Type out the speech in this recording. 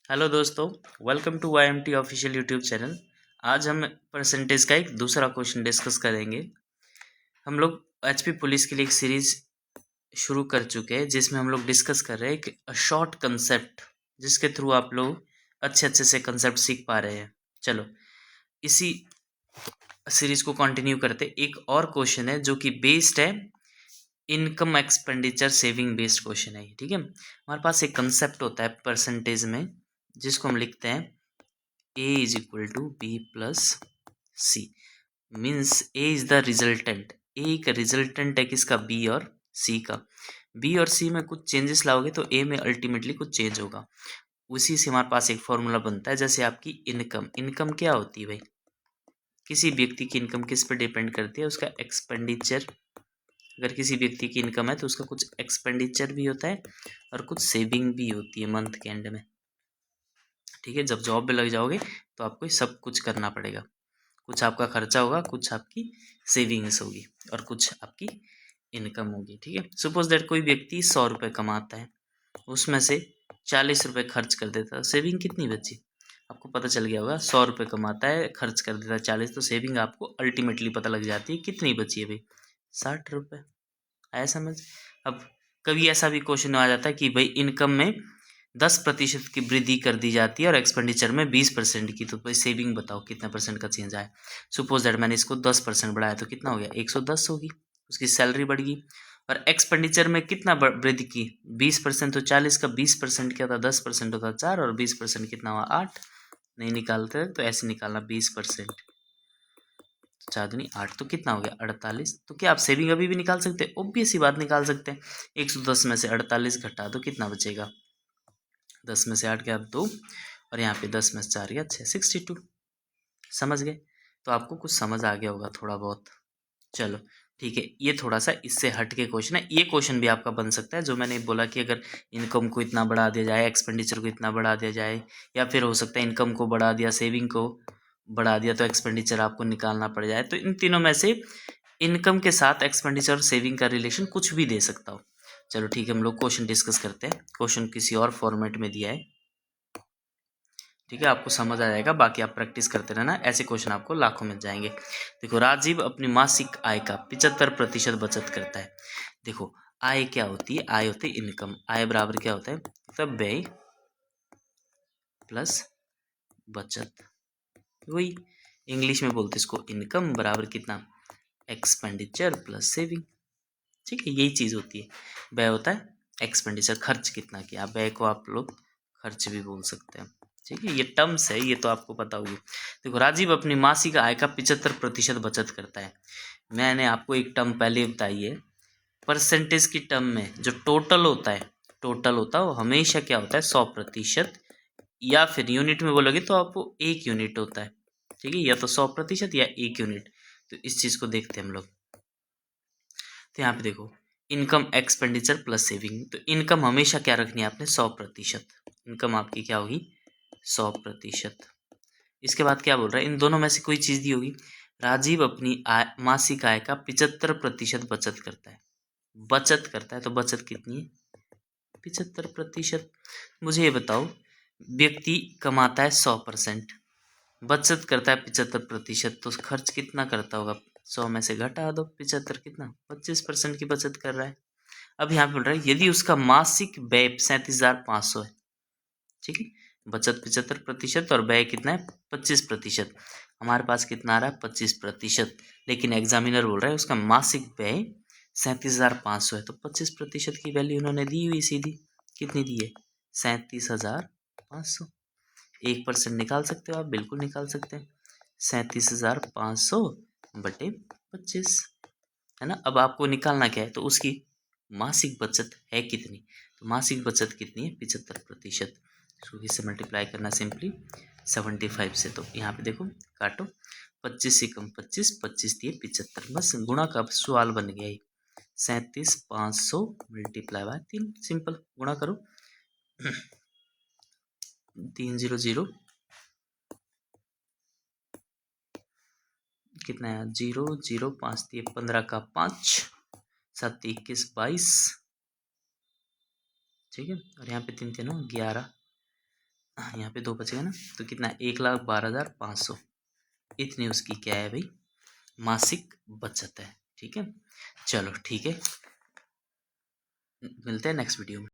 Hello दोस्तों, welcome to YMT official YouTube channel. आज हम परसेंटेज का एक दूसरा क्वेश्चन डिस्कस करेंगे। हम लोग HP पुलिस के लिए एक सीरीज शुरू कर चुके हैं जिसमें हम लोग डिस्कस कर रहे हैं एक शॉर्ट कंसेप्ट जिसके थ्रू आप लोग अच्छे अच्छे से कंसेप्ट सीख पा रहे हैं। चलो इसी सीरीज को कंटिन्यू करते। एक और क्वेश्चन है जो कि बेस्ड है income expenditure saving based question है, ठीक है। हमारे पास एक कंसेप्ट होता है परसेंटेज में जिसको हम लिखते हैं A is equal to B plus C। Means A is the resultant. A एक रिजल्टेंट है किसका? B और C का। B और C में कुछ चेंजेस लाओगे तो A में अल्टीमेटली कुछ चेंज होगा। उसी से हमारे पास एक फॉर्मूला बनता है। जैसे आपकी इनकम, इनकम क्या होती है भाई? किसी व्यक्ति की इनकम किस पर डिपेंड करती है? उसका एक्सपेंडिचर। अगर किसी व्यक्ति की इनकम है तो उसका कुछ एक्सपेंडिचर भी होता है और कुछ सेविंग भी होती है मंथ के एंड में, ठीक है। जब जॉब पे लग जाओगे तो आपको सब कुछ करना पड़ेगा। कुछ आपका खर्चा होगा, कुछ आपकी सेविंग्स होगी और कुछ आपकी इनकम होगी, ठीक है। सपोज दैट कोई व्यक्ति 100 रुपये कमाता है, उसमें से 40 रुपये खर्च कर देता है, सेविंग कितनी बची? आपको पता चल गया होगा। 100 रुपये कमाता है, खर्च कर देता है 40, तो सेविंग आपको अल्टीमेटली पता लग जाती है कितनी बची है भाई? 60 रुपये। आया समझ? अब कभी ऐसा भी क्वेश्चन आ जाता है कि भाई इनकम में 10% की वृद्धि कर दी जाती है और एक्सपेंडिचर में 20% की, तो भाई सेविंग बताओ कितना परसेंट का चेंज आया। सपोज दैट मैंने इसको 10% बढ़ाया तो कितना हो गया? 110 होगी। उसकी सैलरी बढ़ गई। और एक्सपेंडिचर में कितना वृद्धि की? 20%। तो 40 का 20% क्या था? 10% होता 4, और 20% कितना हुआ? 8। नहीं निकालते तो ऐसे निकालना 20%, 4 दूनी 8, तो कितना हो गया? 48। तो क्या आप सेविंग अभी भी निकाल सकते हैं? ऑब्वियस ही बात निकाल सकते हैं। 110 में से 48 घटा दो, कितना बचेगा? 10 में से 8 गया 2, और यहाँ पे 10 में से 4 गया 6, 62। समझ गए? तो आपको कुछ समझ आ गया होगा थोड़ा बहुत। चलो ठीक है, ये थोड़ा सा इससे हट के क्वेश्चन है। ये क्वेश्चन भी आपका बन सकता है जो मैंने बोला कि अगर इनकम को इतना बढ़ा दिया जाए, एक्सपेंडिचर को इतना बढ़ा दिया जाए, या फिर हो सकता है इनकम को बढ़ा दिया, सेविंग को बढ़ा दिया, तो एक्सपेंडिचर आपको निकालना पड़ जाए। तो इन तीनों में से इनकम के साथ एक्सपेंडिचर और सेविंग का रिलेशन कुछ भी दे सकता हो। चलो ठीक है, हम लोग क्वेश्चन डिस्कस करते हैं। क्वेश्चन किसी और फॉर्मेट में दिया है, ठीक है। आपको समझ आ जाएगा, बाकी आप प्रैक्टिस करते रहना, ऐसे क्वेश्चन आपको लाखों मिल जाएंगे। देखो, राजीव अपनी मासिक आय का 75% बचत करता है। देखो, आय क्या होती है? आय होती है इनकम। आय बराबर क्या होता है? मतलब व्यय प्लस बचत। वही इंग्लिश में बोलते हैं इसको इनकम बराबर कितना? एक्सपेंडिचर प्लस सेविंग, ठीक है। यही चीज़ होती है। व्यय होता है एक्सपेंडिचर, खर्च कितना किया। व्यय को आप लोग खर्च भी बोल सकते हैं, ठीक है। ये टर्म्स है, ये तो आपको पता होगी। देखो, राजीव अपनी मासिक आय का 75% बचत करता है। मैंने आपको एक टर्म पहले बताई है। परसेंटेज की टर्म में जो टोटल होता है, टोटल होता है वो हमेशा क्या होता है? 100%। या फिर यूनिट में बोलोगे तो आपको 1 यूनिट होता है, ठीक है। या तो 100% या 1 यूनिट। तो इस चीज़ को देखते हैं हम लोग। तो यहाँ पे देखो, इनकम एक्सपेंडिचर प्लस सेविंग। तो इनकम हमेशा क्या रखनी है आपने? 100%। इनकम आपकी क्या होगी? 100%। इसके बाद क्या बोल रहा है? इन दोनों में से कोई चीज़ दी होगी। राजीव अपनी आय, मासिक आय का 75% बचत करता है। बचत करता है तो बचत कितनी है? 75%। मुझे ये बताओ, व्यक्ति कमाता है 100%, बचत करता है 75%, तो खर्च कितना करता होगा? 100 में से घटा दो 75, कितना? 25% की बचत कर रहा है। अब यहाँ पे बोल रहा है यदि उसका मासिक व्यय 37,500 है, ठीक है। बचत 75% और व्यय कितना है? 25%। हमारे पास कितना आ रहा है? 25%। लेकिन एग्जामिनर बोल रहा है उसका मासिक व्यय 37,500 है, तो 25% की वैल्यू उन्होंने दी हुई सीधी। कितनी दी है? 37,500। 1% निकाल सकते हो आप, बिल्कुल निकाल सकते हैं। 37,500 बटे 25, है ना। अब आपको निकालना क्या है? तो उसकी मासिक बचत है कितनी? तो मासिक बचत कितनी है? 75%। तो इससे मल्टीप्लाई करना सिंपली 75 से। तो यहाँ पे देखो, काटो, 25 से कम 25, 25 दिए 75, बस गुणा का सवाल बन गया। 37,500 मल्टीप्लाई बाय 3, सिंपल गुणा करो। 3 0 0, कितना है? 0 0, 5 दिए 15 का 5, 7 21 22, ठीक है। और यहाँ पे 3 3 11, यहाँ पे 2 बचेगा ना, तो कितना 1,12,500, इतनी उसकी क्या है भाई, मासिक बचत है। ठीक है, चलो ठीक है, मिलते हैं नेक्स्ट वीडियो में।